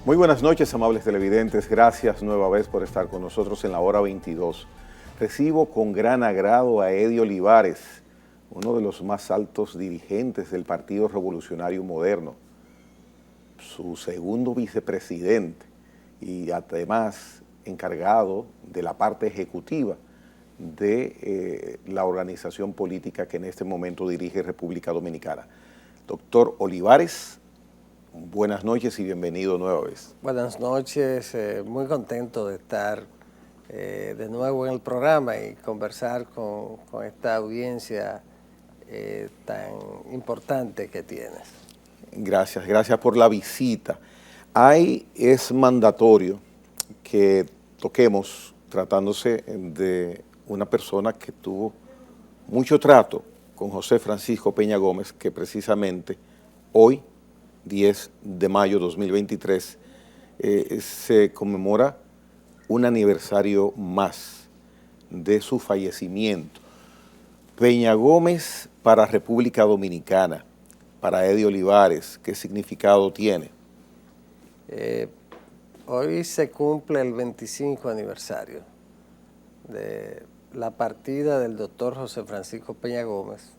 Muy buenas noches, amables televidentes. Gracias nueva vez por estar con nosotros en la hora 22. Recibo con gran agrado a Eddie Olivares, uno de los más altos dirigentes del Partido Revolucionario Moderno, su segundo vicepresidente y además encargado de la parte ejecutiva de la organización política que en este momento dirige República Dominicana. Doctor Olivares, buenas noches y bienvenido nueva vez. Buenas noches, muy contento de estar de nuevo en el programa y conversar con esta audiencia tan importante que tienes. Gracias por la visita. Es mandatorio que toquemos, tratándose de una persona que tuvo mucho trato con José Francisco Peña Gómez, que precisamente hoy, 10 de mayo de 2023, se conmemora un aniversario más de su fallecimiento. Peña Gómez para República Dominicana, para Eddie Olivares, ¿qué significado tiene? Hoy se cumple el 25 aniversario de la partida del doctor José Francisco Peña Gómez,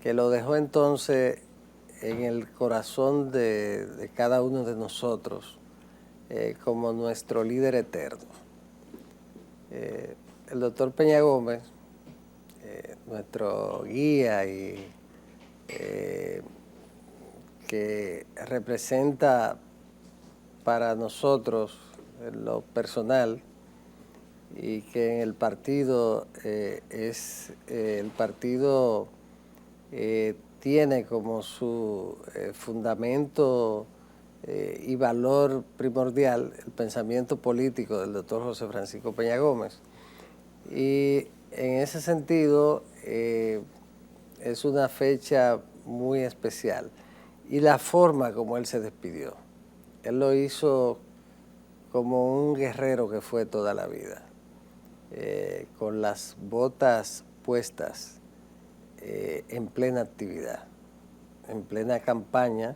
que lo dejó entonces en el corazón de cada uno de nosotros como nuestro líder eterno. El doctor Peña Gómez, nuestro guía y que representa para nosotros en lo personal y que en el partido tiene como su fundamento y valor primordial el pensamiento político del doctor José Francisco Peña Gómez. Y en ese sentido es una fecha muy especial. Y la forma como él se despidió. Él lo hizo como un guerrero que fue toda la vida, con las botas puestas, en plena actividad, en plena campaña,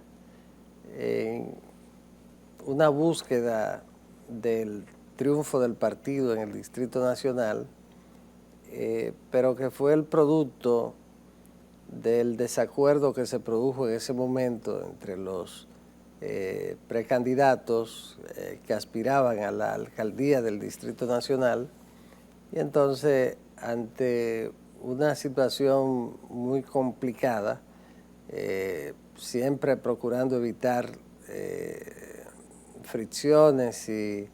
en una búsqueda del triunfo del partido en el Distrito Nacional, pero que fue el producto del desacuerdo que se produjo en ese momento entre los precandidatos que aspiraban a la alcaldía del Distrito Nacional, y entonces ante una situación muy complicada, siempre procurando evitar fricciones y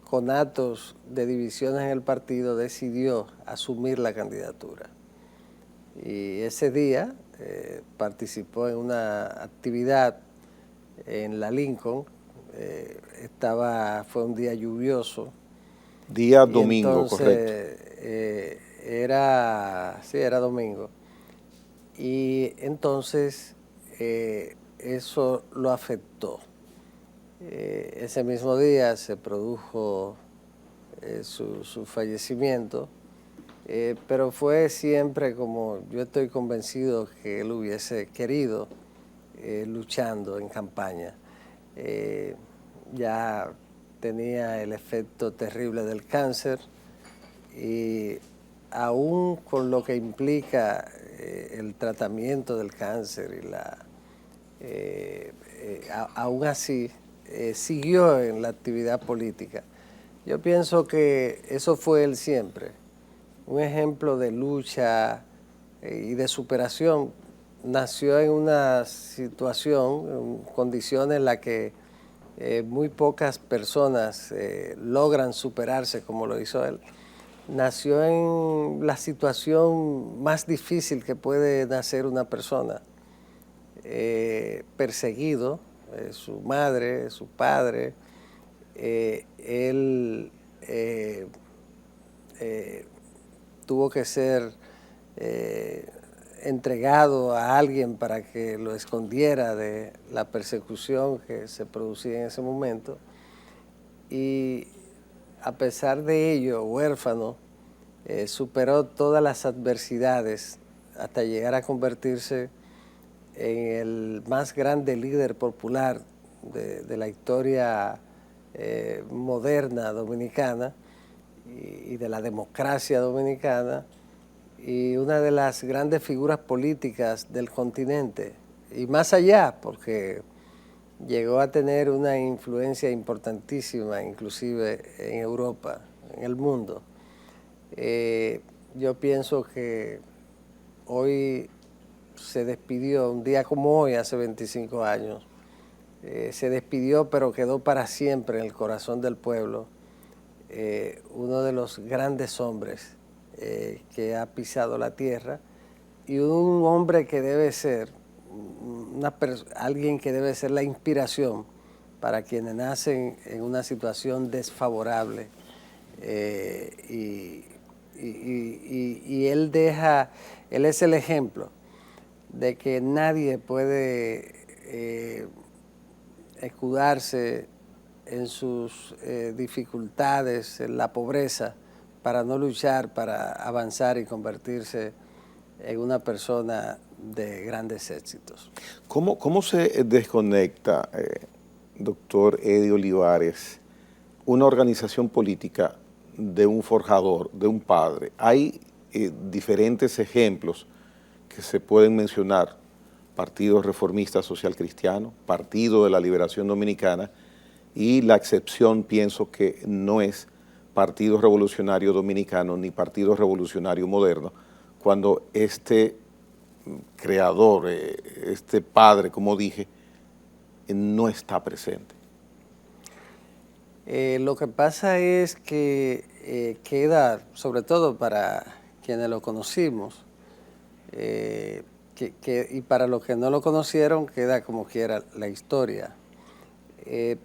conatos de divisiones en el partido, decidió asumir la candidatura. Y ese día participó en una actividad en la Lincoln. Fue un día lluvioso. Día domingo, entonces, correcto. Era domingo. Y entonces eso lo afectó. Ese mismo día se produjo su fallecimiento. Pero fue siempre como yo estoy convencido que él hubiese querido, luchando en campaña. Ya tenía el efecto terrible del cáncer y aún con lo que implica el tratamiento del cáncer aún así siguió en la actividad política. Yo pienso que eso fue él siempre. Un ejemplo de lucha y de superación. Nació en una situación, en condiciones en las que muy pocas personas logran superarse como lo hizo él. Nació en la situación más difícil que puede nacer una persona. Perseguido, su madre, su padre, él tuvo que ser entregado a alguien para que lo escondiera de la persecución que se producía en ese momento. Y a pesar de ello, huérfano, superó todas las adversidades hasta llegar a convertirse en el más grande líder popular de la historia moderna dominicana y de la democracia dominicana, y una de las grandes figuras políticas del continente, y más allá, porque llegó a tener una influencia importantísima, inclusive en Europa, en el mundo. Yo pienso que hoy se despidió, un día como hoy, hace 25 años, se despidió, pero quedó para siempre en el corazón del pueblo, uno de los grandes hombres que ha pisado la tierra, y un hombre que debe ser alguien que debe ser la inspiración para quienes nacen en una situación desfavorable, y él es el ejemplo de que nadie puede escudarse en sus dificultades, en la pobreza, para no luchar, para avanzar y convertirse en una persona de grandes éxitos. ¿Cómo se desconecta, doctor Eddie Olivares, una organización política de un forjador, de un padre? Hay diferentes ejemplos que se pueden mencionar: Partido Reformista Social Cristiano, Partido de la Liberación Dominicana, y la excepción pienso que no es Partido Revolucionario Dominicano ni Partido Revolucionario Moderno, cuando este creador, este padre, como dije, no está presente. Lo que pasa es que queda, sobre todo para quienes lo conocimos, y para los que no lo conocieron, queda como quiera la historia.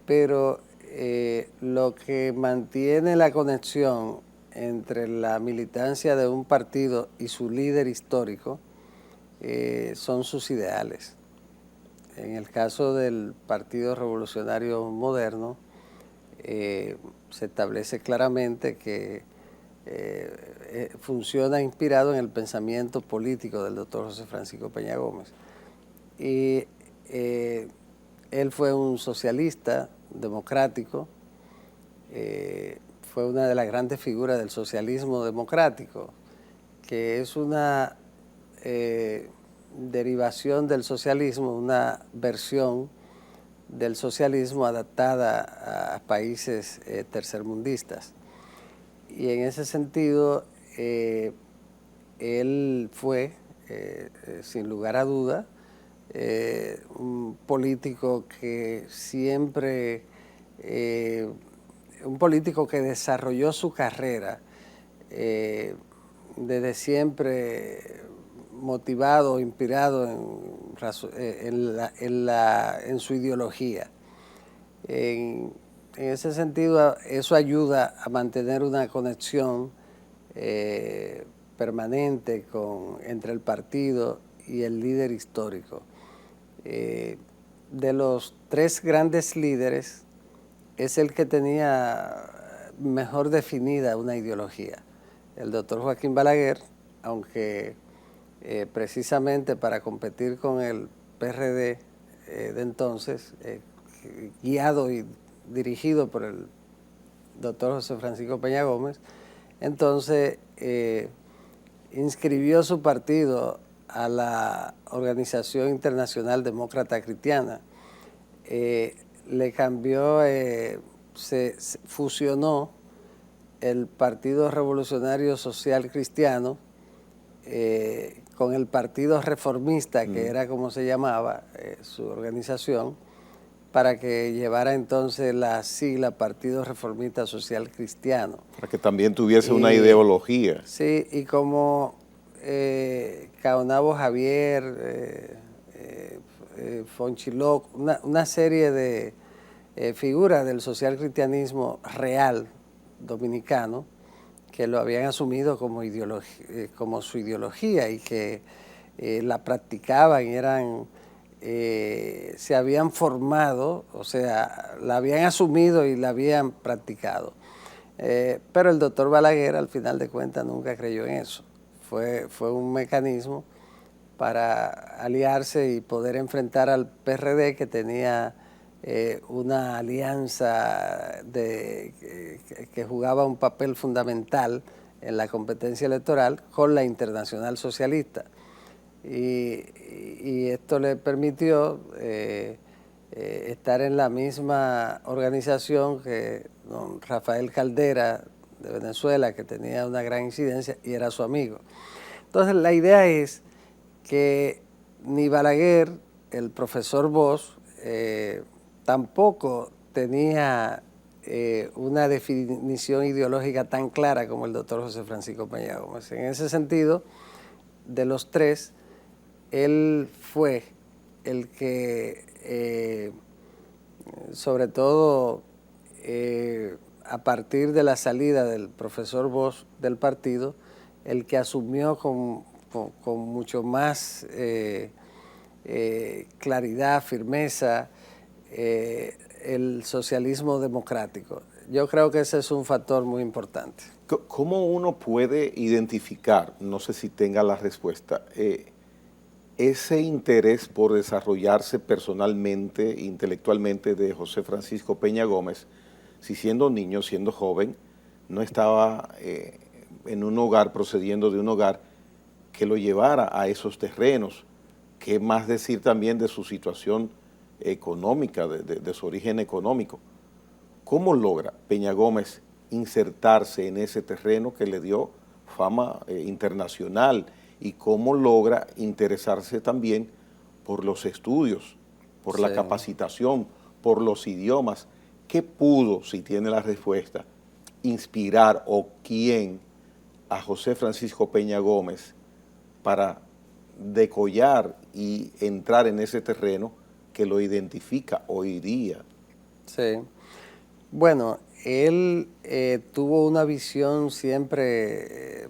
Pero lo que mantiene la conexión entre la militancia de un partido y su líder histórico son sus ideales. En el caso del Partido Revolucionario Moderno, se establece claramente que funciona inspirado en el pensamiento político del doctor José Francisco Peña Gómez. Y él fue un socialista democrático, fue una de las grandes figuras del socialismo democrático, que es una derivación del socialismo, una versión del socialismo adaptada a países tercermundistas. Y en ese sentido, él fue, sin lugar a duda, un político que siempre, un político que desarrolló su carrera desde siempre motivado, inspirado en su ideología. En ese sentido, eso ayuda a mantener una conexión permanente entre el partido y el líder histórico. De los tres grandes líderes, es el que tenía mejor definida una ideología. El doctor Joaquín Balaguer, aunque precisamente para competir con el PRD de entonces, guiado y dirigido por el doctor José Francisco Peña Gómez, entonces inscribió su partido a la Organización Internacional Demócrata Cristiana, le cambió, se fusionó el Partido Revolucionario Social Cristiano con el Partido Reformista, que era como se llamaba su organización, para que llevara entonces la sigla Partido Reformista Social Cristiano. Para que también tuviese una ideología. Sí, y como Caonabo Javier, Fonchiló, una serie de figuras del social cristianismo real dominicano que lo habían asumido como su ideología y que la practicaban y se habían formado, o sea, la habían asumido y la habían practicado. Pero el doctor Balaguer, al final de cuentas, nunca creyó en eso. Fue un mecanismo para aliarse y poder enfrentar al PRD, que tenía una alianza que jugaba un papel fundamental en la competencia electoral con la Internacional Socialista. Y esto le permitió estar en la misma organización que don Rafael Caldera de Venezuela, que tenía una gran incidencia y era su amigo. Entonces la idea es que ni Balaguer, el profesor Bosch, tampoco tenía una definición ideológica tan clara como el doctor José Francisco Peña Gómez. En ese sentido, de los tres, él fue el que, sobre todo a partir de la salida del profesor Bosch del partido, el que asumió con mucho más claridad, firmeza, el socialismo democrático. Yo creo que ese es un factor muy importante. ¿Cómo uno puede identificar, no sé si tenga la respuesta, ese interés por desarrollarse personalmente, intelectualmente de José Francisco Peña Gómez, si siendo niño, siendo joven, no estaba en un hogar, procediendo de un hogar que lo llevara a esos terrenos? ¿Qué más decir también de su situación económica, de su origen económico? ¿Cómo logra Peña Gómez insertarse en ese terreno que le dio fama internacional? ¿Y cómo logra interesarse también por los estudios, por la capacitación, por los idiomas? ¿Qué pudo, si tiene la respuesta, inspirar o quién a José Francisco Peña Gómez para decollar y entrar en ese terreno que lo identifica hoy día? Sí. Bueno, él tuvo una visión siempre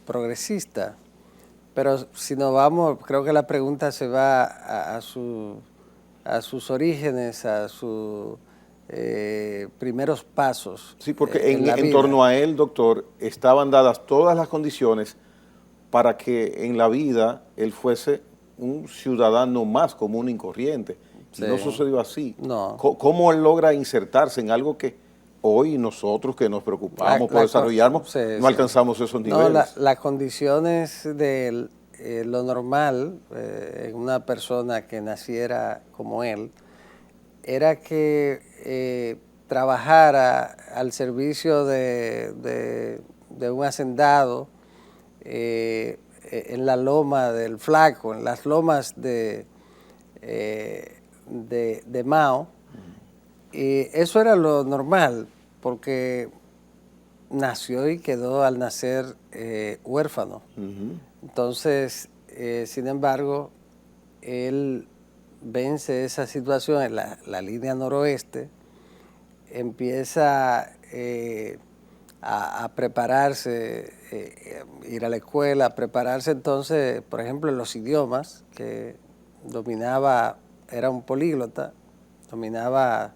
progresista, pero si nos vamos, creo que la pregunta se va a sus orígenes, a sus primeros pasos. Sí, porque en la en vida. torno a él, doctor, estaban dadas todas las condiciones para que en la vida él fuese un ciudadano más común y corriente. Sí. Y no sucedió así. No. ¿Cómo él logra insertarse en algo que hoy nosotros que nos preocupamos por desarrollarnos, no alcanzamos esos niveles? No, las condiciones de lo normal en una persona que naciera como él era que trabajara al servicio de un hacendado en la loma del Flaco, en las lomas de Mao. Y eso era lo normal, porque nació y quedó al nacer huérfano. Entonces, sin embargo, él vence esa situación en la línea noroeste, empieza a prepararse, ir a la escuela, a prepararse entonces, por ejemplo, en los idiomas, que dominaba, era un políglota, dominaba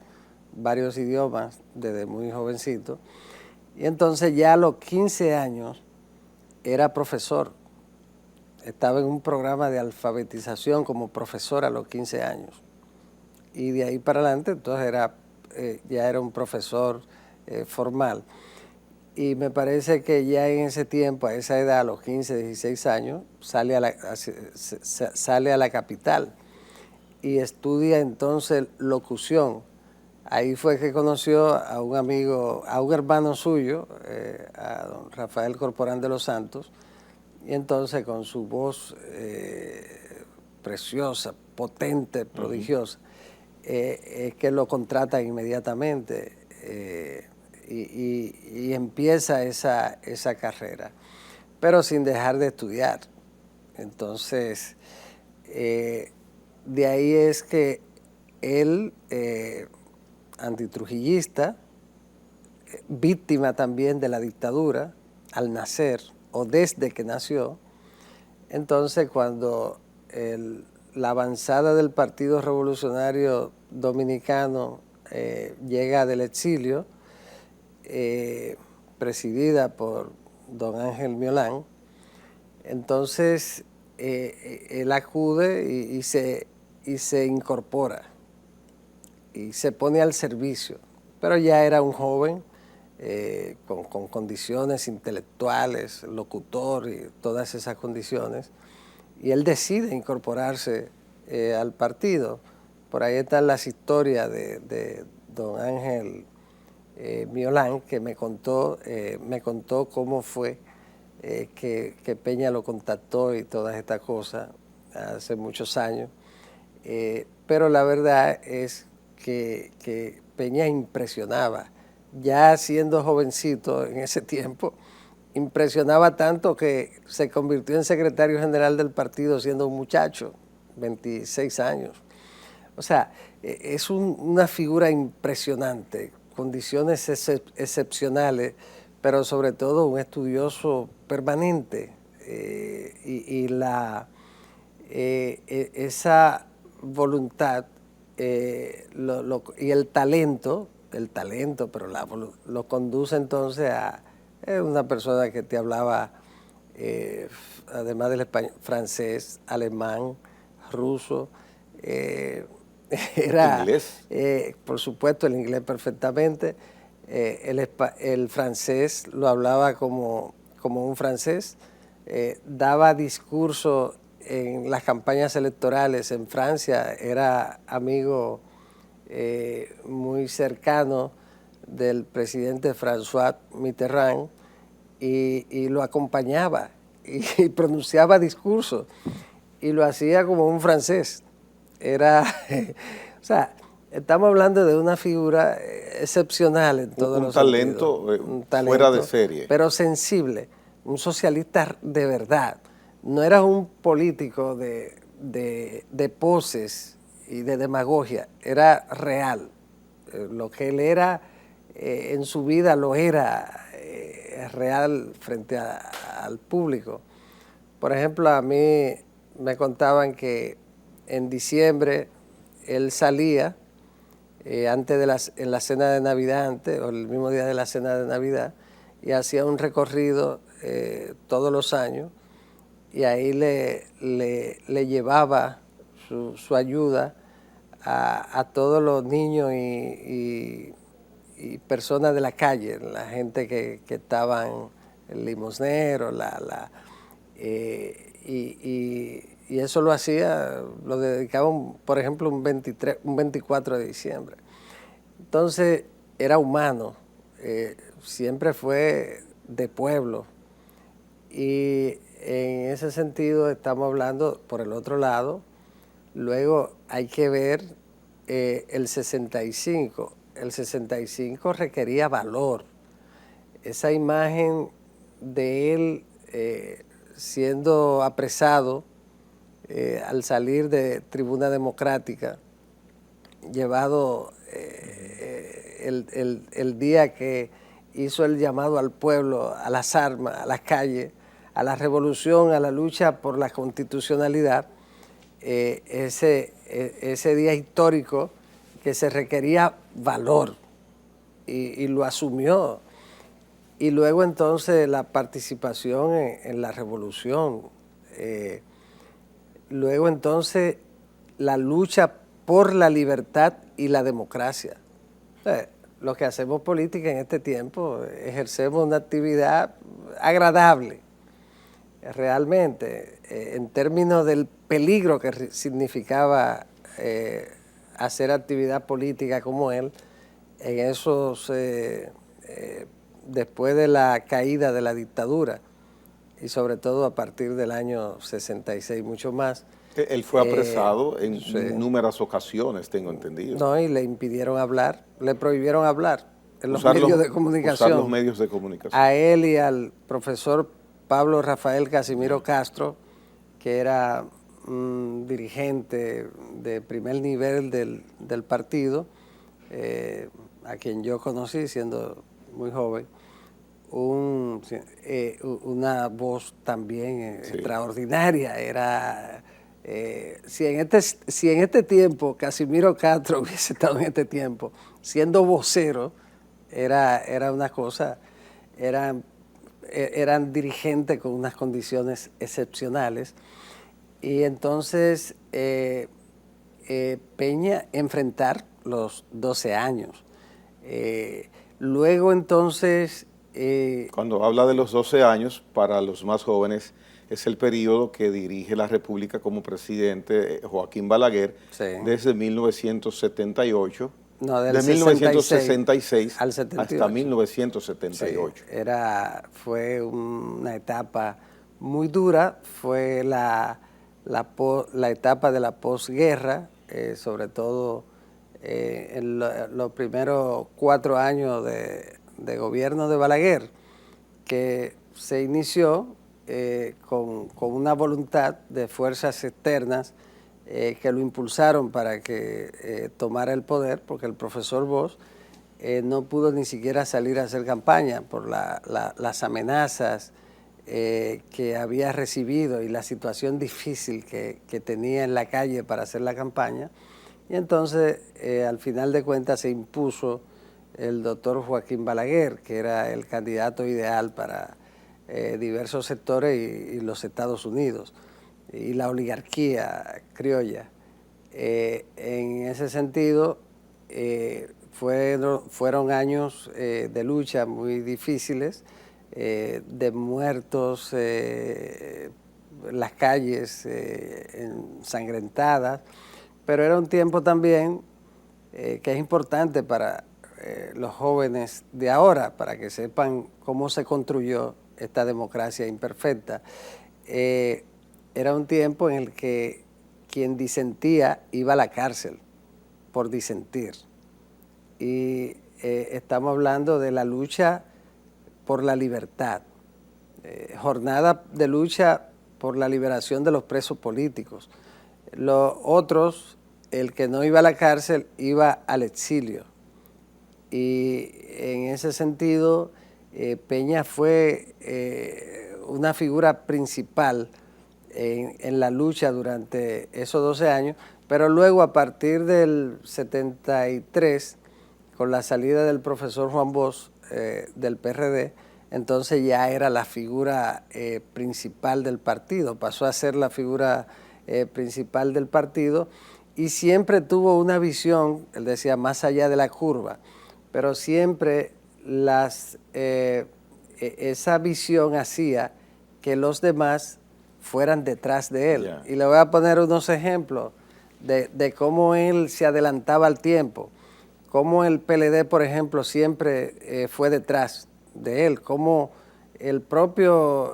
varios idiomas desde muy jovencito, y entonces ya a los 15 años era profesor, estaba en un programa de alfabetización como profesor a los 15 años, y de ahí para adelante entonces ya era un profesor formal. Y me parece que ya en ese tiempo, a esa edad, a los 15, 16 años, sale a la capital y estudia entonces locución. Ahí fue que conoció a un amigo, a un hermano suyo, a don Rafael Corporán de los Santos, y entonces con su voz preciosa, potente, prodigiosa, que lo contrata inmediatamente y empieza esa carrera, pero sin dejar de estudiar. Entonces, de ahí es que él, antitrujillista, víctima también de la dictadura al nacer o desde que nació, entonces cuando la avanzada del Partido Revolucionario Dominicano llega del exilio, presidida por don Ángel Miolán, entonces él acude y se incorpora y se pone al servicio. Pero ya era un joven con condiciones intelectuales, locutor y todas esas condiciones, y él decide incorporarse al partido. Por ahí están las historias de don Ángel Miolán, que me contó cómo fue que Peña lo contactó y todas estas cosas hace muchos años. Pero la verdad es que Peña impresionaba. Ya siendo jovencito en ese tiempo, impresionaba tanto que se convirtió en secretario general del partido siendo un muchacho, 26 años. O sea, es una figura impresionante, condiciones excepcionales, pero sobre todo un estudioso permanente. Esa voluntad y el talento, pero lo conduce entonces a una persona que te hablaba, además del español, francés, alemán, ruso, ¿Inglés? Por supuesto, el inglés perfectamente, el francés lo hablaba como un francés, daba discurso en las campañas electorales en Francia, era amigo muy cercano del presidente François Mitterrand y lo acompañaba y pronunciaba discursos y lo hacía como un francés. O sea, estamos hablando de una figura excepcional en todos los sentidos. Un talento fuera de serie. Pero sensible, un socialista de verdad. No era un político de poses y de demagogia, era real. Lo que él era en su vida lo era real frente al público. Por ejemplo, a mí me contaban que en diciembre él salía en la cena de Navidad, o el mismo día de la cena de Navidad, y hacía un recorrido todos los años, y ahí le llevaba su ayuda a todos los niños y personas de la calle, la gente que estaban, el limosnero, y eso lo hacía, lo dedicaba, por ejemplo, un 24 de diciembre. Entonces, era humano, siempre fue de pueblo. Y en ese sentido estamos hablando, por el otro lado, luego hay que ver el 65. El 65 requería valor. Esa imagen de él siendo apresado al salir de Tribuna Democrática, llevado el día que hizo el llamado al pueblo, a las armas, a las calles, a la revolución, a la lucha por la constitucionalidad, ese día histórico que se requería valor y lo asumió. Y luego entonces la participación en la revolución, luego entonces la lucha por la libertad y la democracia. Los que hacemos política en este tiempo ejercemos una actividad agradable, realmente, en términos del peligro que significaba hacer actividad política como él, en esos, después de la caída de la dictadura, y sobre todo a partir del año 66, mucho más. Él fue apresado en númeras ocasiones, tengo entendido. No, y le impidieron hablar, le prohibieron hablar en los medios de comunicación. Usar los medios de comunicación. A él y al profesor Pablo Rafael Casimiro Castro, que era un dirigente de primer nivel del partido, a quien yo conocí siendo muy joven, una voz también extraordinaria. Era, si en este tiempo Casimiro Castro hubiese estado en este tiempo siendo vocero, era una cosa, eran dirigentes con unas condiciones excepcionales. Y entonces Peña enfrentar los 12 años. Luego entonces... Cuando habla de los 12 años, para los más jóvenes, es el periodo que dirige la República como presidente Joaquín Balaguer, sí, desde 1978, no, de 1966 al 78. Hasta 1978. Sí, fue una etapa muy dura, fue la etapa de la posguerra, sobre todo en los primeros 4 años de gobierno de Balaguer, que se inició con una voluntad de fuerzas externas que lo impulsaron para que tomara el poder, porque el profesor Bosch no pudo ni siquiera salir a hacer campaña por las amenazas que había recibido y la situación difícil que tenía en la calle para hacer la campaña. Y entonces, al final de cuentas, se impuso el doctor Joaquín Balaguer, que era el candidato ideal para diversos sectores y los Estados Unidos y la oligarquía criolla. En ese sentido, fueron años de lucha muy difíciles, de muertos, las calles ensangrentadas, pero era un tiempo también que es importante para los jóvenes de ahora, para que sepan cómo se construyó esta democracia imperfecta. Era un tiempo en el que quien disentía iba a la cárcel por disentir. Y estamos hablando de la lucha por la libertad, jornada de lucha por la liberación de los presos políticos. Los otros, el que no iba a la cárcel, iba al exilio. Y en ese sentido, Peña fue una figura principal en la lucha durante esos 12 años, pero luego a partir del 73, con la salida del profesor Juan Bosch del PRD, entonces ya era la figura principal del partido, pasó a ser la figura principal del partido y siempre tuvo una visión, él decía, más allá de la curva, pero siempre esa visión hacía que los demás fueran detrás de él. Yeah. Y le voy a poner unos ejemplos de cómo él se adelantaba al tiempo, cómo el PLD, por ejemplo, siempre fue detrás de él, cómo el propio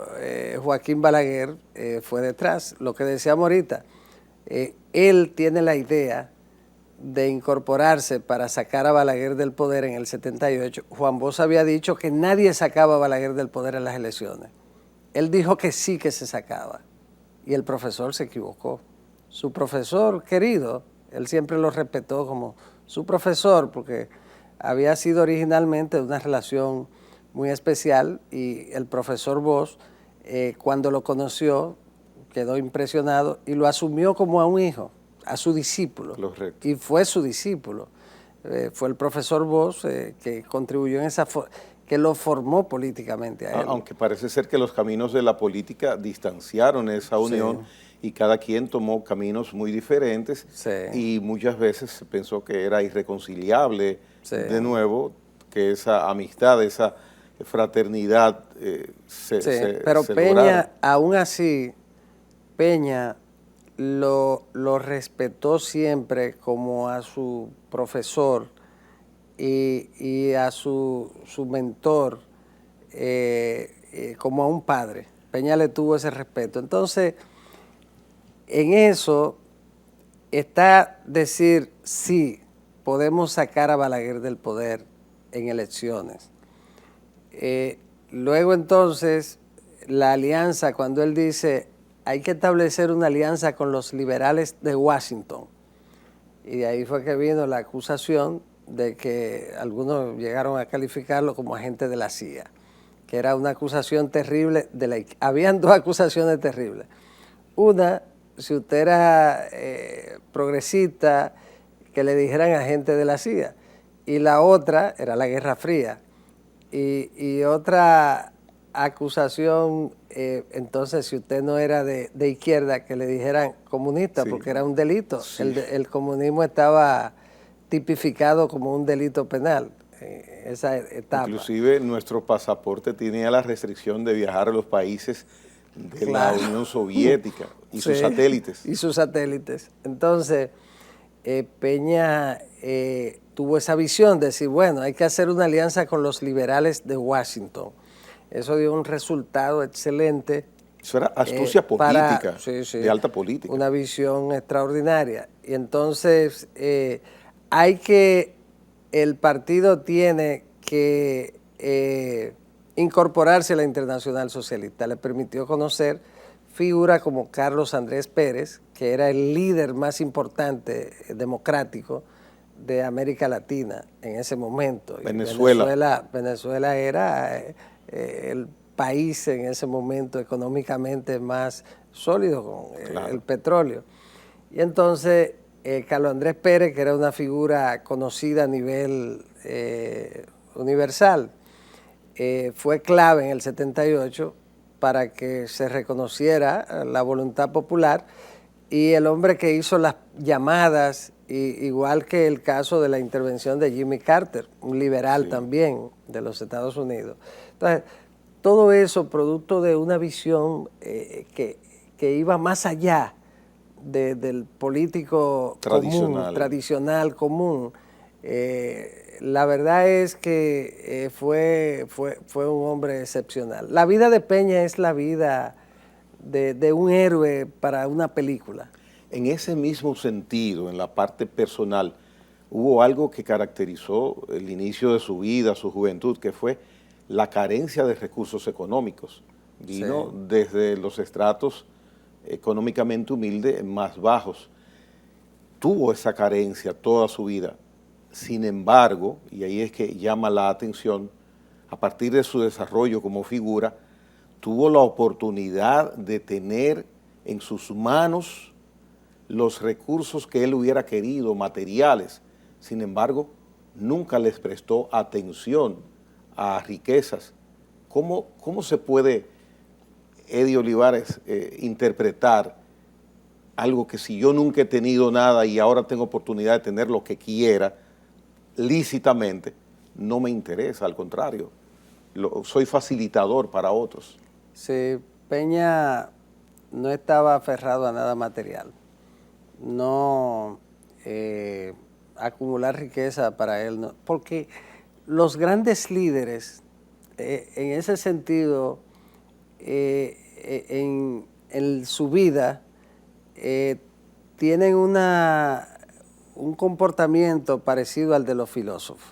Joaquín Balaguer fue detrás. Lo que decíamos ahorita, él tiene la idea de incorporarse para sacar a Balaguer del poder en el 78. Juan Bosch había dicho que nadie sacaba a Balaguer del poder en las elecciones. Él dijo que sí que se sacaba y el profesor se equivocó. Su profesor querido, él siempre lo respetó como su profesor porque había sido originalmente una relación muy especial y el profesor Bosch, cuando lo conoció, quedó impresionado y lo asumió como a un hijo, a su discípulo. Correcto. Y fue su discípulo. Fue el profesor Bosch que contribuyó en esa que lo formó políticamente a él. Aunque parece ser que los caminos de la política distanciaron esa unión, sí, y cada quien tomó caminos muy diferentes, sí, y muchas veces se pensó que era irreconciliable, sí, de nuevo, que esa amistad, esa fraternidad pero Peña, lograra. Aún así, Peña lo respetó siempre como a su profesor y a su mentor, como a un padre. Peña le tuvo ese respeto. Entonces, en eso está decir, sí, podemos sacar a Balaguer del poder en elecciones. Luego entonces, la alianza, cuando él dice, hay que establecer una alianza con los liberales de Washington. Y de ahí fue que vino la acusación de que algunos llegaron a calificarlo como agente de la CIA, que era una acusación terrible. Habían dos acusaciones terribles. Una, si usted era progresista, que le dijeran agente de la CIA. Y la otra era la Guerra Fría. Y otra acusación, entonces, si usted no era de izquierda, que le dijeran comunista, sí, porque era un delito. Sí. El comunismo estaba tipificado como un delito penal, esa etapa. Inclusive nuestro pasaporte tenía la restricción de viajar a los países de la Unión Soviética y sus satélites. Y sus satélites. Entonces, Peña tuvo esa visión de decir, bueno, hay que hacer una alianza con los liberales de Washington. Eso dio un resultado excelente. Eso era astucia política, de alta política. Una visión extraordinaria. Y entonces, el partido tiene que incorporarse a la Internacional Socialista. Le permitió conocer figuras como Carlos Andrés Pérez, que era el líder más importante democrático de América Latina en ese momento. Venezuela era el país en ese momento económicamente más sólido con el petróleo. Y entonces Carlos Andrés Pérez, que era una figura conocida a nivel universal, fue clave en el 78 para que se reconociera la voluntad popular, y el hombre que hizo las llamadas, igual que el caso de la intervención de Jimmy Carter, un liberal también de los Estados Unidos. Entonces, todo eso producto de una visión que iba más allá del político tradicional común. La verdad es que fue un hombre excepcional. La vida de Peña es la vida de un héroe para una película. En ese mismo sentido, en la parte personal, hubo algo que caracterizó el inicio de su vida, su juventud, que fue la carencia de recursos económicos. Vino desde los estratos económicamente humildes más bajos. Tuvo esa carencia toda su vida. Sin embargo, y ahí es que llama la atención, a partir de su desarrollo como figura, tuvo la oportunidad de tener en sus manos los recursos que él hubiera querido, materiales. Sin embargo, nunca les prestó atención a riquezas. ¿Cómo se puede, Eddie Olivares, interpretar algo que si yo nunca he tenido nada y ahora tengo oportunidad de tener lo que quiera, lícitamente, no me interesa, al contrario, soy facilitador para otros? Sí, Peña no estaba aferrado a nada material. No acumular riqueza para él, no, porque los grandes líderes, en ese sentido, en su vida, tienen un comportamiento parecido al de los filósofos.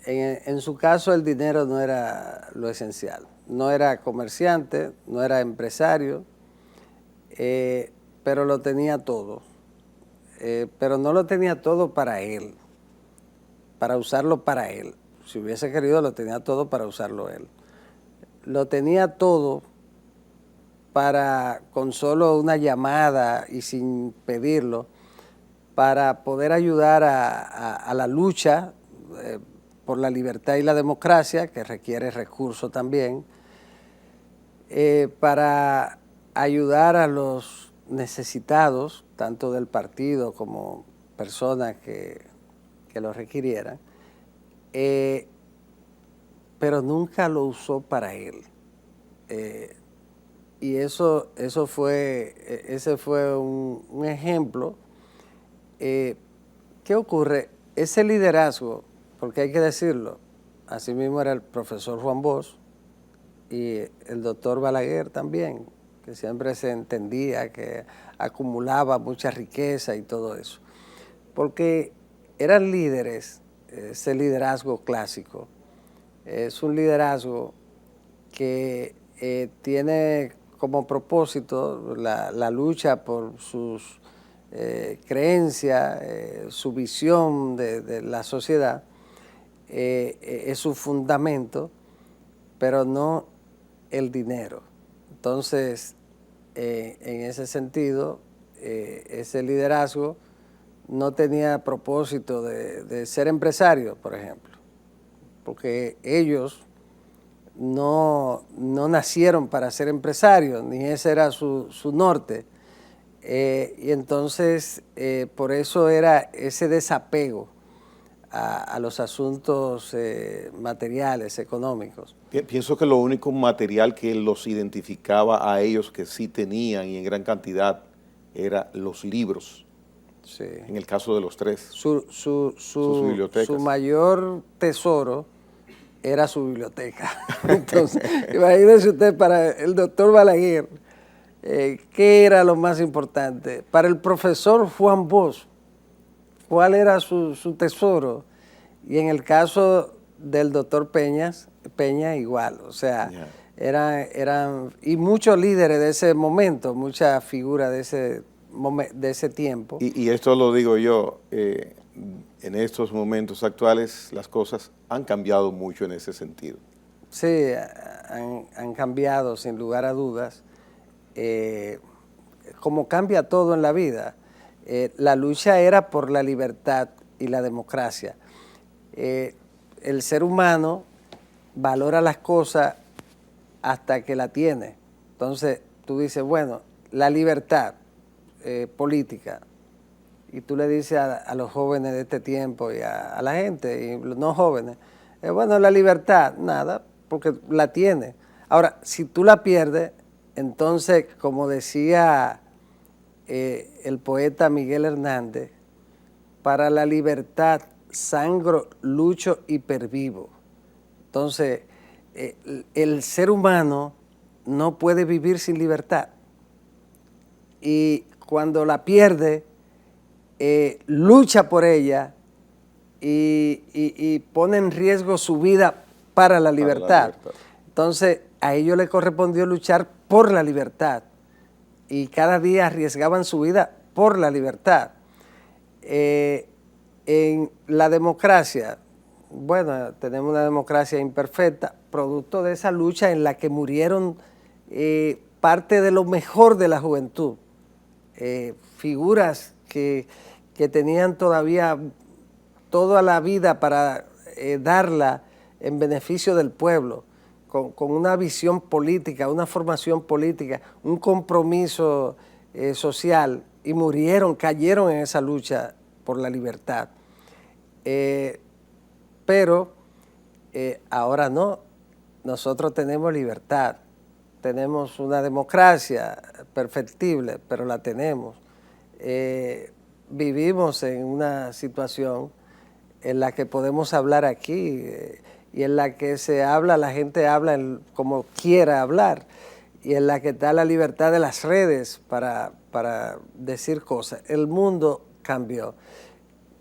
En su caso, el dinero no era lo esencial. No era comerciante, no era empresario, pero lo tenía todo. Pero no lo tenía todo para él, para usarlo para él. Si hubiese querido, lo tenía todo para usarlo él. Lo tenía todo para, con solo una llamada y sin pedirlo, para poder ayudar a la lucha por la libertad y la democracia, que requiere recursos también, para ayudar a los necesitados, tanto del partido como personas que lo requirieran, pero nunca lo usó para él. Y ese fue un ejemplo. ¿Qué ocurre? Ese liderazgo, porque hay que decirlo, así mismo era el profesor Juan Bosch y el doctor Balaguer también, que siempre se entendía que acumulaba mucha riqueza y todo eso. Porque eran líderes, ese liderazgo clásico, es un liderazgo que tiene como propósito la lucha por sus creencias, su visión de la sociedad, es su fundamento, pero no el dinero. Entonces, en ese sentido, ese liderazgo no tenía propósito de ser empresario, por ejemplo, porque ellos no nacieron para ser empresarios, ni ese era su norte. Y entonces, por eso era ese desapego a los asuntos materiales, económicos. Pienso que lo único material que los identificaba a ellos que sí tenían y en gran cantidad era los libros. Sí. En el caso de los tres. Sus bibliotecas. Su mayor tesoro era su biblioteca. Entonces, imagínese usted, para el doctor Balaguer, ¿qué era lo más importante? Para el profesor Juan Bosch, ¿cuál era su tesoro? Y en el caso del doctor Peña, igual. O sea, eran y muchos líderes de ese momento, muchas figuras de ese tiempo. Y esto lo digo yo, en estos momentos actuales las cosas han cambiado mucho en ese sentido. Sí, han cambiado sin lugar a dudas. Como cambia todo en la vida, la lucha era por la libertad y la democracia. El ser humano valora las cosas hasta que la tiene. Entonces tú dices, bueno, la libertad política, y tú le dices a los jóvenes de este tiempo y a la gente, y los no jóvenes, bueno, la libertad, nada, porque la tiene. Ahora, si tú la pierdes, entonces, como decía el poeta Miguel Hernández, para la libertad sangro, lucho y pervivo. Entonces, el ser humano no puede vivir sin libertad. Y cuando la pierde, lucha por ella y pone en riesgo su vida para la libertad. Entonces, a ellos les correspondió luchar por la libertad y cada día arriesgaban su vida por la libertad. En la democracia, bueno, tenemos una democracia imperfecta, producto de esa lucha en la que murieron parte de lo mejor de la juventud, figuras que tenían todavía toda la vida para darla en beneficio del pueblo, con una visión política, una formación política, un compromiso social, y murieron, cayeron en esa lucha por la libertad. Pero ahora no, nosotros tenemos libertad, tenemos una democracia perfectible, pero la tenemos. Vivimos en una situación en la que podemos hablar aquí y en la que la gente habla como quiera hablar, y en la que está la libertad de las redes para decir cosas. El mundo cambió,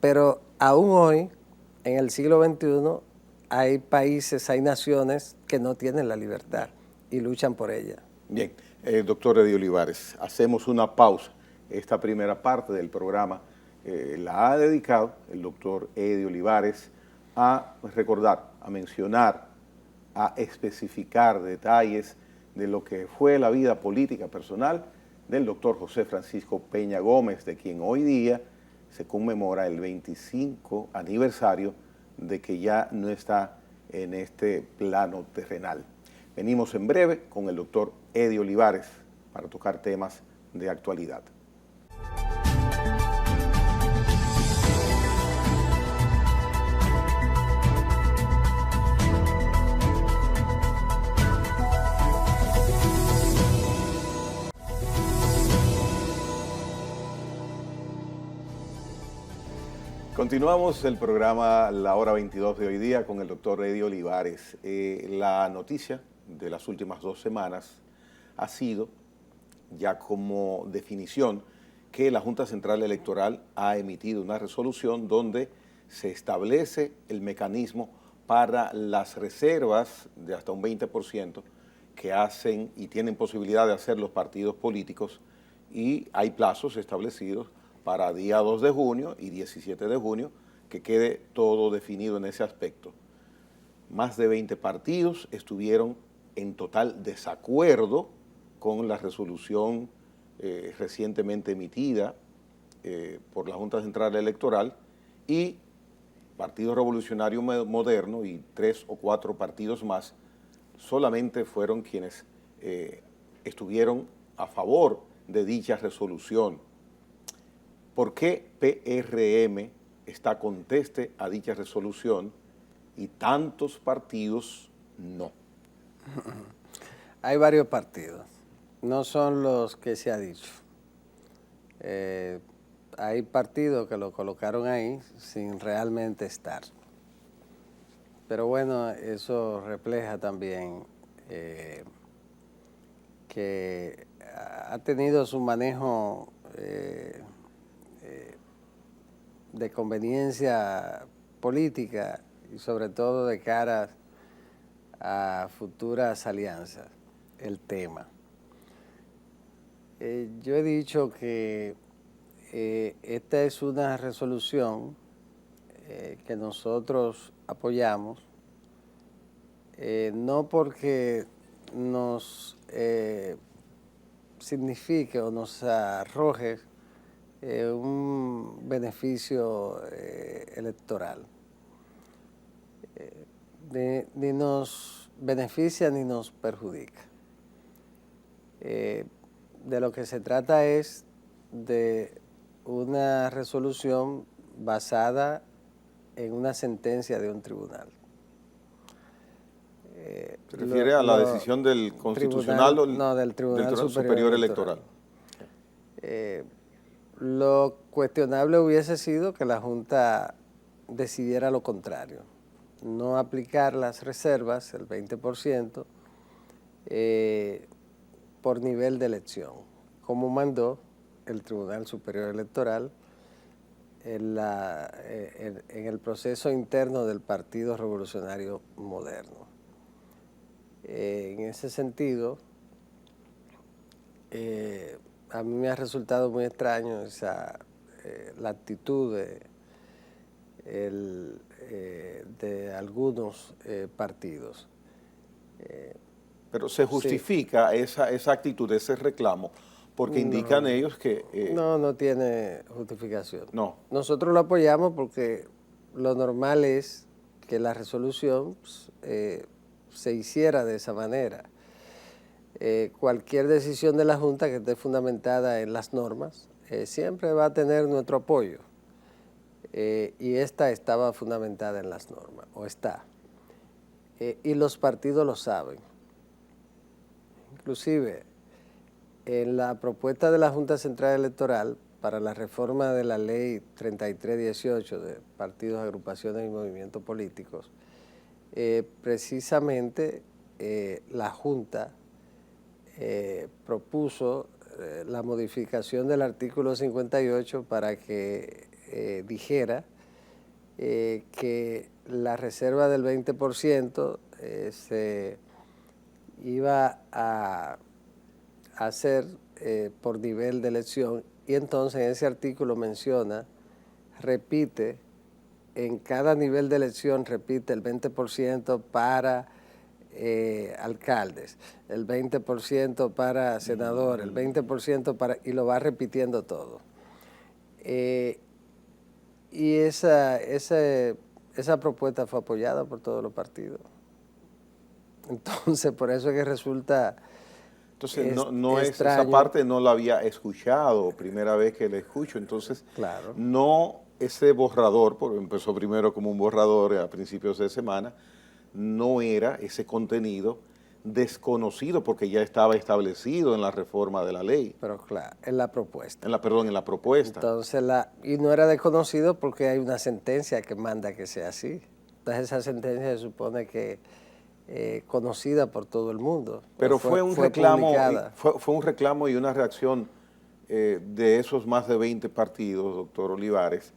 pero aún hoy, en el siglo XXI, hay países, hay naciones que no tienen la libertad y luchan por ella. Bien, doctor Eddie Olivares, hacemos una pausa. Esta primera parte del programa la ha dedicado el doctor Eddie Olivares a recordar, a mencionar, a especificar detalles de lo que fue la vida política personal del doctor José Francisco Peña Gómez, de quien hoy día se conmemora el 25 aniversario de que ya no está en este plano terrenal. Venimos en breve con el doctor Eddie Olivares para tocar temas de actualidad. Continuamos el programa La Hora 22 de hoy día con el doctor Eddie Olivares. La noticia de las últimas 2 semanas ha sido, ya como definición, que la Junta Central Electoral ha emitido una resolución donde se establece el mecanismo para las reservas de hasta un 20% que hacen y tienen posibilidad de hacer los partidos políticos, y hay plazos establecidos para día 2 de junio y 17 de junio, que quede todo definido en ese aspecto. Más de 20 partidos estuvieron en total desacuerdo con la resolución recientemente emitida por la Junta Central Electoral, y Partido Revolucionario Moderno y 3 o 4 partidos más solamente fueron quienes estuvieron a favor de dicha resolución. ¿Por qué PRM está conteste a dicha resolución y tantos partidos no? Hay varios partidos, no son los que se ha dicho. Hay partidos que lo colocaron ahí sin realmente estar. Pero bueno, eso refleja también que ha tenido su manejo de conveniencia política y sobre todo de cara a futuras alianzas, el tema. Yo he dicho que esta es una resolución que nosotros apoyamos, no porque nos signifique o nos arroje un beneficio electoral. Ni nos beneficia ni nos perjudica. De lo que se trata es de una resolución basada en una sentencia de un tribunal. ¿Se refiere a la decisión del Constitucional no, del Tribunal Superior Electoral? Lo cuestionable hubiese sido que la Junta decidiera lo contrario, no aplicar las reservas, el 20%, por nivel de elección, como mandó el Tribunal Superior Electoral en el proceso interno del Partido Revolucionario Moderno. En ese sentido, a mí me ha resultado muy extraño la actitud de algunos partidos. Pero se justifica sí. esa actitud, ese reclamo, porque indican ellos que... no tiene justificación. No. Nosotros lo apoyamos porque lo normal es que la resolución se hiciera de esa manera. Cualquier decisión de la Junta que esté fundamentada en las normas siempre va a tener nuestro apoyo. Y esta estaba fundamentada en las normas, o está. Y los partidos lo saben. Inclusive, en la propuesta de la Junta Central Electoral para la reforma de la Ley 3318 de partidos, agrupaciones y movimientos políticos, precisamente la Junta propuso la modificación del artículo 58 para que dijera que la reserva del 20% se iba a hacer por nivel de elección, y entonces ese artículo menciona, repite, en cada nivel de elección repite el 20% para alcaldes, el 20% para senadores, el 20% para... y lo va repitiendo todo. Y esa propuesta fue apoyada por todos los partidos. Entonces, por eso es que resulta... Entonces, esa parte no la había escuchado, primera vez que la escucho, entonces, claro. No ese borrador, porque empezó primero como un borrador a principios de semana, no era ese contenido desconocido porque ya estaba establecido en la reforma de la ley. Pero claro, en la propuesta. En la propuesta. Entonces, y no era desconocido porque hay una sentencia que manda que sea así. Entonces, esa sentencia se supone que conocida por todo el mundo. Pero fue un reclamo y una reacción de esos más de 20 partidos, doctor Olivares,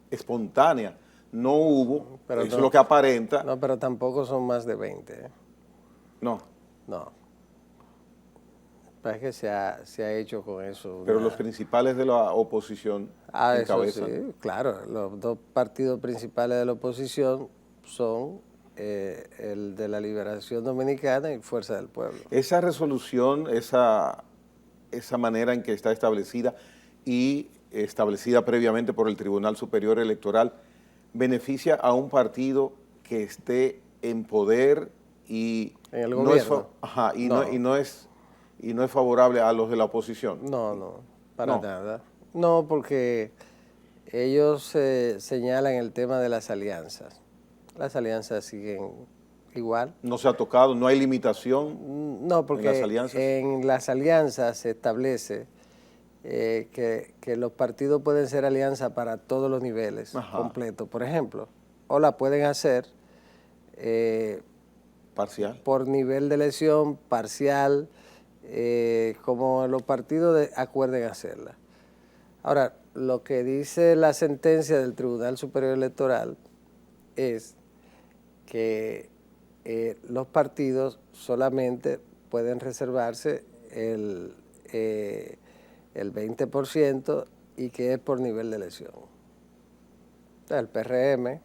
espontánea. No hubo, pero eso es lo que aparenta. No, pero tampoco son más de 20. No. No. Parece que se ha hecho con eso. Pero los principales de la oposición encabezan. Eso sí, claro. Los dos partidos principales de la oposición son el de la Liberación Dominicana y Fuerza del Pueblo. Esa resolución, esa manera en que está establecida y establecida previamente por el Tribunal Superior Electoral, beneficia a un partido que esté en poder y en el gobierno. No es y no es favorable a los de la oposición. No, para No. nada. No, porque ellos señalan el tema de las alianzas. Las alianzas siguen igual. No se ha tocado, no hay limitación No, en porque las alianzas. en las alianzas se establece que los partidos pueden ser alianza para todos los niveles completos, por ejemplo, o la pueden hacer parcial por nivel de elección, parcial, como los partidos acuerden hacerla. Ahora, lo que dice la sentencia del Tribunal Superior Electoral es que los partidos solamente pueden reservarse el 20% y que es por nivel de elección. Entonces, el PRM,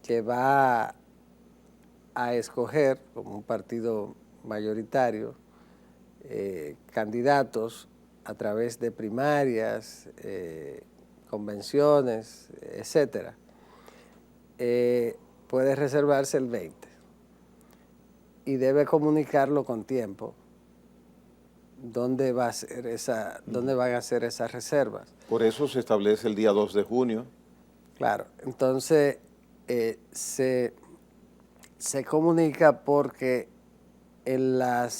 que va a escoger como un partido mayoritario candidatos a través de primarias, convenciones, etcétera, puede reservarse el 20% y debe comunicarlo con tiempo dónde van a ser esas reservas. Por eso se establece el día 2 de junio. Claro, entonces se comunica porque en la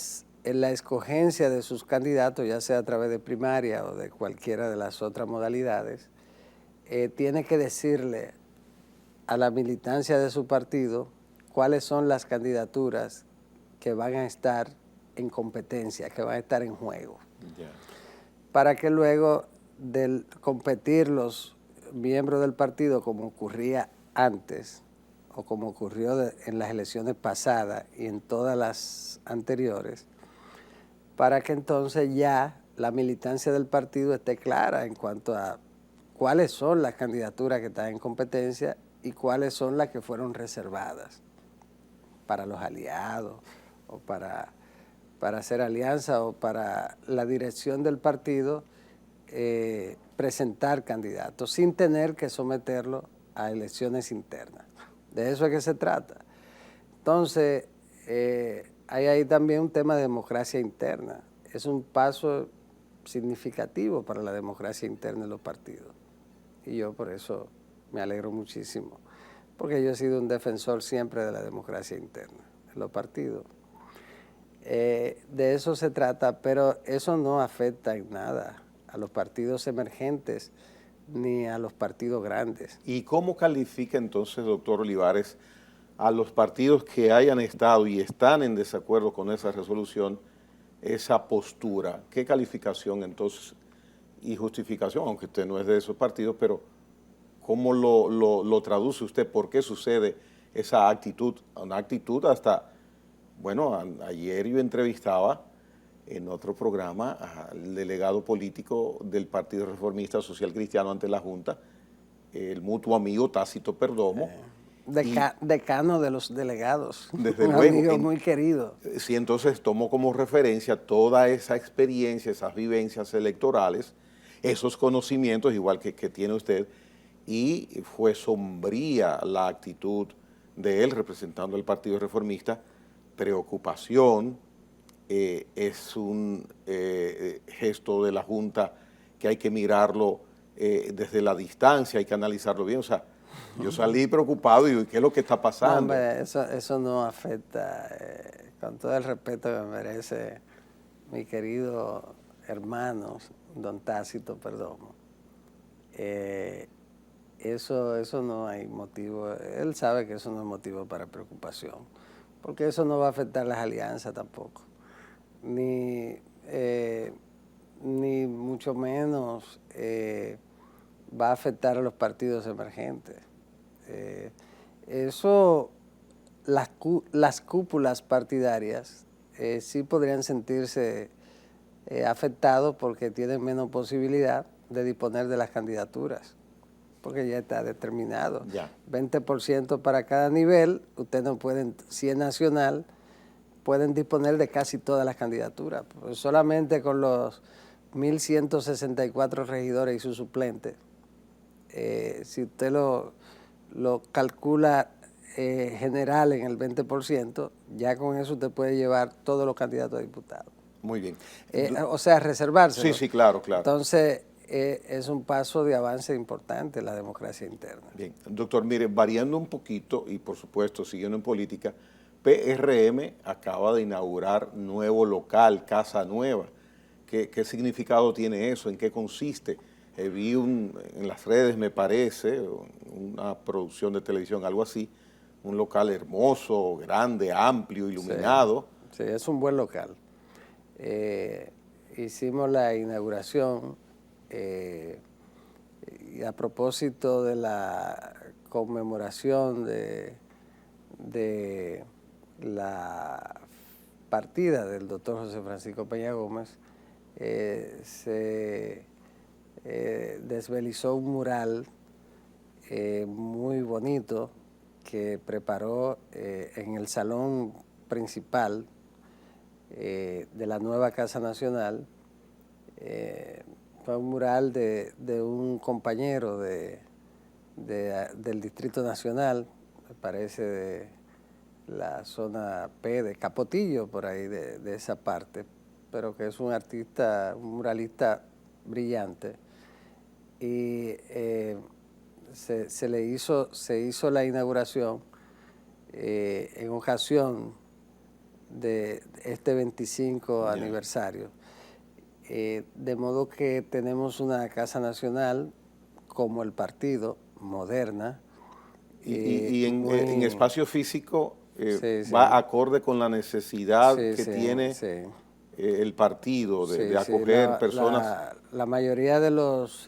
escogencia de sus candidatos, ya sea a través de primaria o de cualquiera de las otras modalidades, tiene que decirle a la militancia de su partido cuáles son las candidaturas que van a estar en competencia, que van a estar en juego. Yeah. Para que luego de competir los miembros del partido, como ocurría antes, o como ocurrió en las elecciones pasadas y en todas las anteriores, para que entonces ya la militancia del partido esté clara en cuanto a cuáles son las candidaturas que están en competencia y cuáles son las que fueron reservadas para los aliados o para hacer alianza o para la dirección del partido presentar candidatos sin tener que someterlo a elecciones internas. De eso es que se trata. Entonces, hay ahí también un tema de democracia interna. Es un paso significativo para la democracia interna de los partidos. Y yo por eso me alegro muchísimo, porque yo he sido un defensor siempre de la democracia interna de los partidos. De eso se trata, pero eso no afecta en nada a los partidos emergentes ni a los partidos grandes. ¿Y cómo califica entonces, doctor Olivares, a los partidos que hayan estado y están en desacuerdo con esa resolución, esa postura? ¿Qué calificación entonces y justificación, aunque usted no es de esos partidos, pero cómo lo traduce usted? ¿Por qué sucede esa actitud? Una actitud hasta, bueno, ayer yo entrevistaba en otro programa al delegado político del Partido Reformista Social Cristiano ante la Junta, el mutuo amigo Tácito Perdomo. Decano de los delegados, desde un luego, amigo muy querido. Sí, entonces tomo como referencia toda esa experiencia, esas vivencias electorales, esos conocimientos, igual que tiene usted, y fue sombría la actitud de él representando al Partido Reformista, preocupación. Es un gesto de la Junta que hay que mirarlo desde la distancia, hay que analizarlo bien. O sea, yo salí preocupado y digo, ¿qué es lo que está pasando? No, hombre, eso no afecta, con todo el respeto que me merece mi querido hermano, don Tácito Perdomo. Eso no hay motivo, él sabe que eso no es motivo para preocupación, porque eso no va a afectar las alianzas tampoco. Ni mucho menos va a afectar a los partidos emergentes. Las cúpulas partidarias sí podrían sentirse afectados porque tienen menos posibilidad de disponer de las candidaturas, porque ya está determinado. Ya. 20% para cada nivel, ustedes no pueden, si es nacional, pueden disponer de casi todas las candidaturas. Pues solamente con los 1.164 regidores y sus suplentes, si usted lo calcula general en el 20%, ya con eso usted puede llevar todos los candidatos a diputados. Muy bien. O sea, reservarse. Sí, sí, claro, claro. Entonces, es un paso de avance importante en la democracia interna. Bien, doctor, mire, variando un poquito y por supuesto siguiendo en política, PRM acaba de inaugurar nuevo local, Casa Nueva. ¿Qué significado tiene eso? ¿En qué consiste? Vi en las redes, me parece, una producción de televisión, algo así, un local hermoso, grande, amplio, iluminado. Sí, es un buen local. Hicimos la inauguración y a propósito de la conmemoración de la partida del doctor José Francisco Peña Gómez, se desvelizó un mural muy bonito que preparó en el salón principal de la nueva Casa Nacional. Fue un mural de un compañero del Distrito Nacional, me parece de la zona P de Capotillo, por ahí de esa parte, pero que es un artista, un muralista brillante. Y se hizo la inauguración en ocasión de este 25 aniversario. De modo que tenemos una Casa Nacional como el partido, moderna. Y en espacio físico va acorde con la necesidad que tiene el partido de acoger personas. La mayoría de los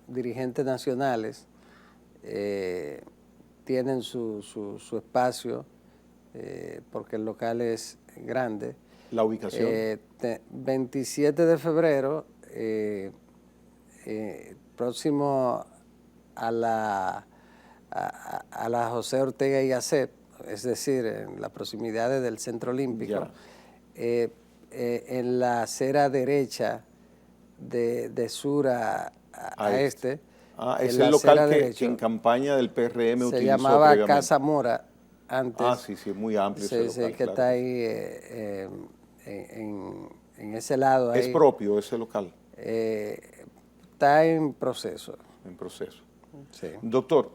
dirigentes nacionales tienen su espacio porque el local es grande. ¿La ubicación? 27 de febrero, próximo a la José Ortega y Gasset, es decir, en las proximidades del Centro Olímpico, en la acera derecha de sur a este. Es el local que en campaña del PRM utilizó. Se llamaba Casa Mora antes. Sí, sí, muy amplio ese local. Que claro, está ahí en ese lado. ¿Es propio ese local? Está en proceso. En proceso. Sí. Doctor,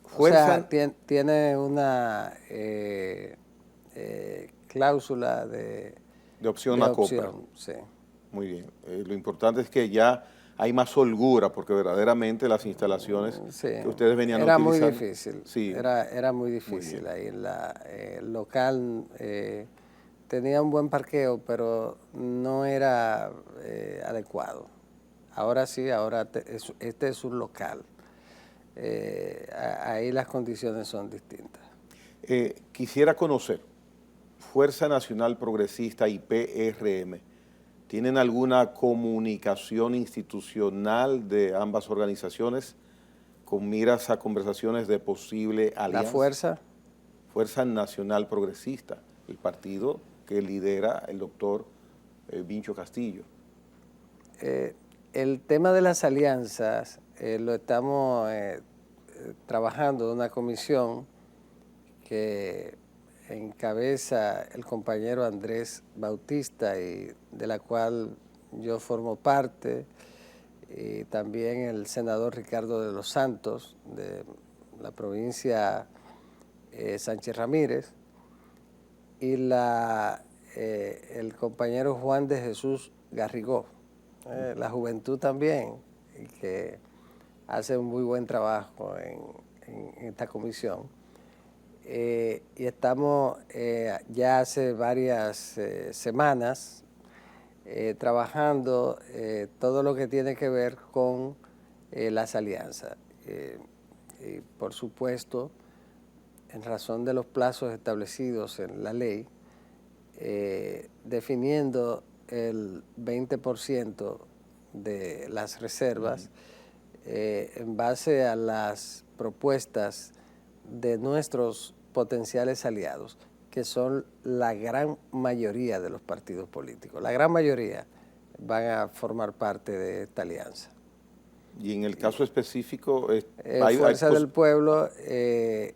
fuerza. O sea, tiene una cláusula de opción a compra. Sí. Muy bien. Lo importante es que ya hay más holgura, porque verdaderamente las instalaciones que ustedes venían a utilizar... Muy difícil. Sí. Era muy difícil. Muy ahí el local tenía un buen parqueo, pero no era adecuado. Ahora sí, este es un local. Ahí las condiciones son distintas. Quisiera conocer, Fuerza Nacional Progresista y PRM, ¿tienen alguna comunicación institucional de ambas organizaciones con miras a conversaciones de posible alianza? ¿La Fuerza? Fuerza Nacional Progresista, el partido que lidera el doctor Vincho Castillo. El tema de las alianzas lo estamos trabajando en una comisión que encabeza el compañero Andrés Bautista y de la cual yo formo parte, y también el senador Ricardo de los Santos de la provincia Sánchez Ramírez y el compañero Juan de Jesús Garrigó, la juventud también, y que hace un muy buen trabajo en esta comisión. Y estamos ya hace varias semanas trabajando todo lo que tiene que ver con las alianzas. Y por supuesto, en razón de los plazos establecidos en la ley, definiendo el 20% de las reservas en base a las propuestas de nuestros potenciales aliados, que son la gran mayoría de los partidos políticos. La gran mayoría van a formar parte de esta alianza. Y en el caso específico, Fuerza del Pueblo es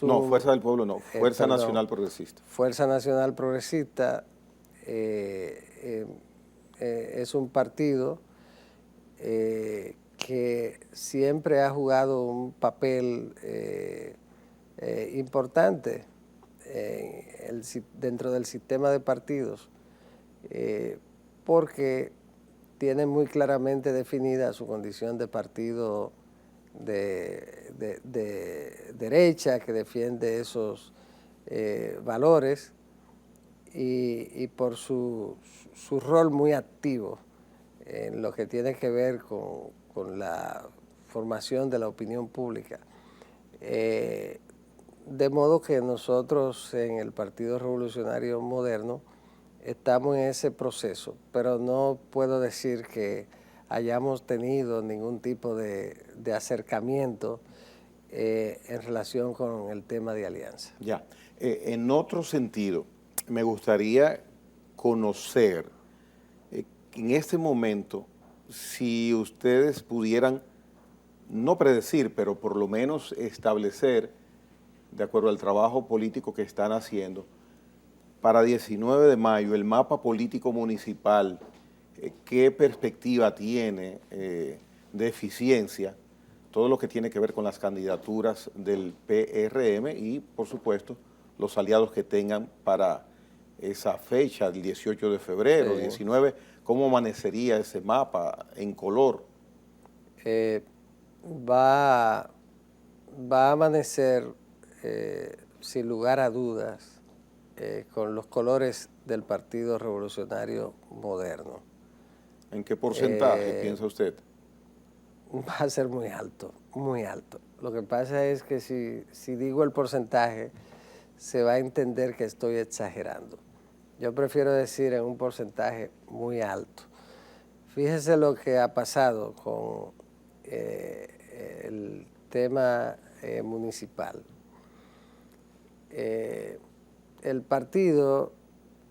un... No, Fuerza del Pueblo no, Fuerza perdón, Nacional Progresista. Fuerza Nacional Progresista es un partido que siempre ha jugado un papel importante dentro del sistema de partidos, porque tiene muy claramente definida su condición de partido de derecha que defiende esos valores y por su rol muy activo en lo que tiene que ver con la formación de la opinión pública. De modo que nosotros en el Partido Revolucionario Moderno estamos en ese proceso, pero no puedo decir que hayamos tenido ningún tipo de acercamiento en relación con el tema de alianza. Ya, en otro sentido, me gustaría conocer en este momento si ustedes pudieran, no predecir, pero por lo menos establecer, de acuerdo al trabajo político que están haciendo, para 19 de mayo, el mapa político municipal, ¿qué perspectiva tiene de eficiencia? Todo lo que tiene que ver con las candidaturas del PRM y, por supuesto, los aliados que tengan para esa fecha, el 18 de febrero, 19, ¿cómo amanecería ese mapa en color? Va a amanecer, sin lugar a dudas, con los colores del Partido Revolucionario Moderno. ¿En qué porcentaje piensa usted? Va a ser muy alto, muy alto. Lo que pasa es que si digo el porcentaje, se va a entender que estoy exagerando. Yo prefiero decir en un porcentaje muy alto. Fíjese lo que ha pasado con el tema municipal. El partido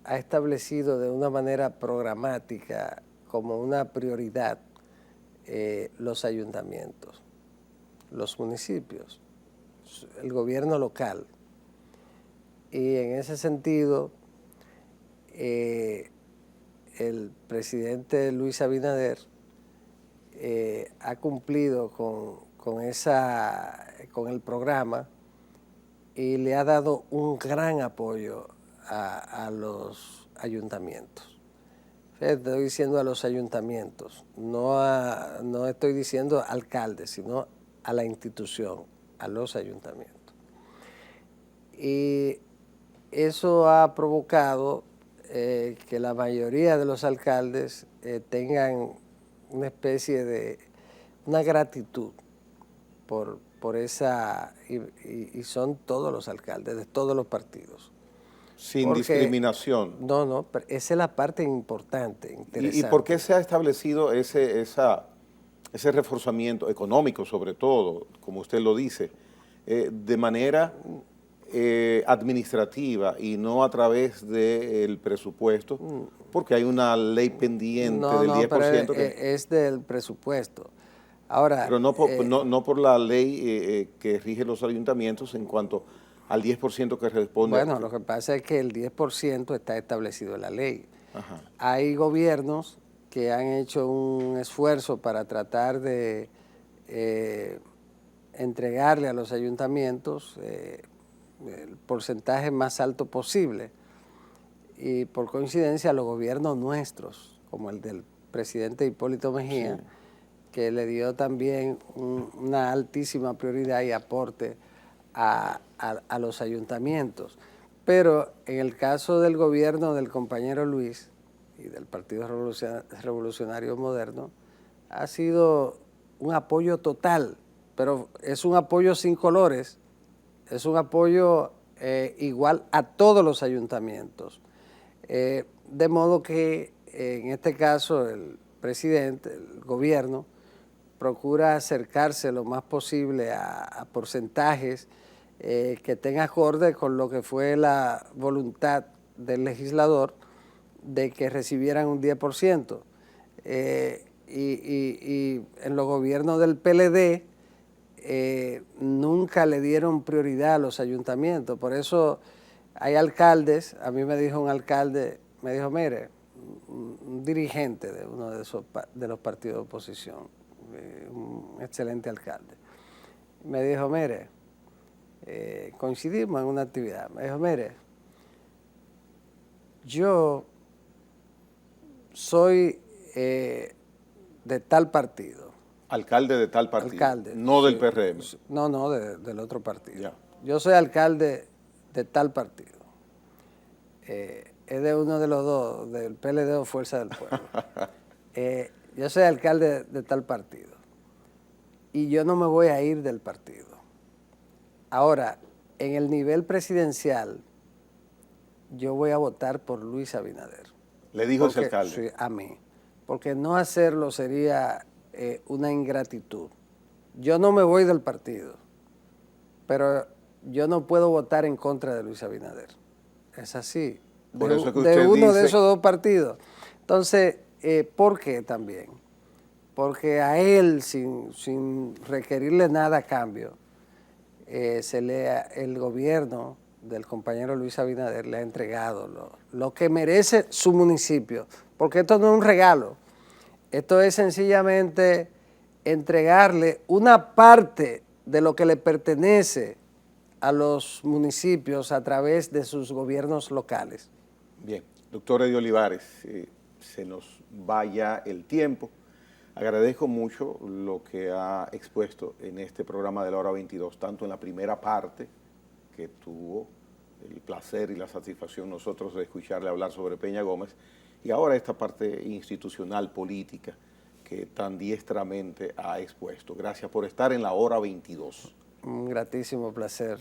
ha establecido de una manera programática como una prioridad los ayuntamientos, los municipios, el gobierno local. Y en ese sentido, el presidente Luis Abinader ha cumplido con el programa y le ha dado un gran apoyo a los ayuntamientos. Estoy diciendo a los ayuntamientos, no estoy diciendo alcaldes, sino a la institución, a los ayuntamientos. Y eso ha provocado que la mayoría de los alcaldes tengan una especie de una gratitud por esa, y son todos los alcaldes de todos los partidos. Sin discriminación. No, pero esa es la parte importante, interesante. ¿Y por qué se ha establecido ese reforzamiento económico, sobre todo, como usted lo dice, de manera administrativa y no a través del presupuesto? Porque hay una ley pendiente del 10%. Pero es del presupuesto. Ahora, pero no por la ley que rige los ayuntamientos en cuanto al 10% que responde. Bueno, lo que pasa es que el 10% está establecido en la ley. Ajá. Hay gobiernos que han hecho un esfuerzo para tratar de entregarle a los ayuntamientos el porcentaje más alto posible. Y por coincidencia los gobiernos nuestros, como el del presidente Hipólito Mejía, sí, que le dio también una altísima prioridad y aporte a los ayuntamientos. Pero en el caso del gobierno del compañero Luis y del Partido Revolucionario Moderno, ha sido un apoyo total, pero es un apoyo sin colores, es un apoyo igual a todos los ayuntamientos. De modo que en este caso el presidente, el gobierno, procura acercarse lo más posible a porcentajes que estén acorde con lo que fue la voluntad del legislador de que recibieran un 10%. y en los gobiernos del PLD nunca le dieron prioridad a los ayuntamientos. Por eso hay alcaldes, a mí me dijo un alcalde, me dijo, mire, un dirigente de uno de los partidos de oposición, un excelente alcalde, me dijo, mire, coincidimos en una actividad, me dijo, mire, yo soy de tal partido. Alcalde de tal partido, Alcalde, no sí, del PRM. No, del otro partido. Ya. Yo soy alcalde de tal partido. Es de uno de los dos, del PLD o Fuerza del Pueblo. Yo soy alcalde de tal partido y yo no me voy a ir del partido. Ahora, en el nivel presidencial, yo voy a votar por Luis Abinader. Le dijo ese alcalde. Sí, a mí. Porque no hacerlo sería una ingratitud. Yo no me voy del partido, pero yo no puedo votar en contra de Luis Abinader. Es así. Por de, eso es que de usted uno dice... de esos dos partidos. Entonces, ¿por qué también? Porque a él, sin requerirle nada a cambio, el gobierno del compañero Luis Abinader le ha entregado lo que merece su municipio. Porque esto no es un regalo. Esto es sencillamente entregarle una parte de lo que le pertenece a los municipios a través de sus gobiernos locales. Bien, doctor Eddie Olivares, se nos vaya el tiempo. Agradezco mucho lo que ha expuesto en este programa de la hora 22, tanto en la primera parte, que tuvo el placer y la satisfacción nosotros de escucharle hablar sobre Peña Gómez, y ahora esta parte institucional, política, que tan diestramente ha expuesto. Gracias por estar en la hora 22. Un gratísimo placer.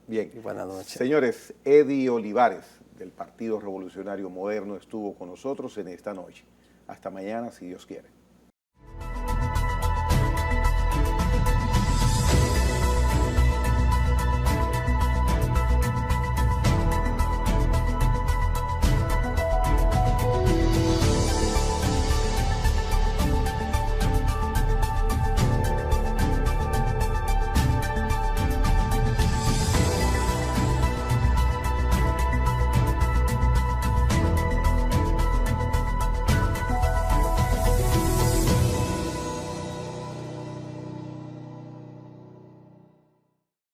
Bien. Y buenas noches. Señores, Eddie Olivares, del Partido Revolucionario Moderno, estuvo con nosotros en esta noche. Hasta mañana, si Dios quiere.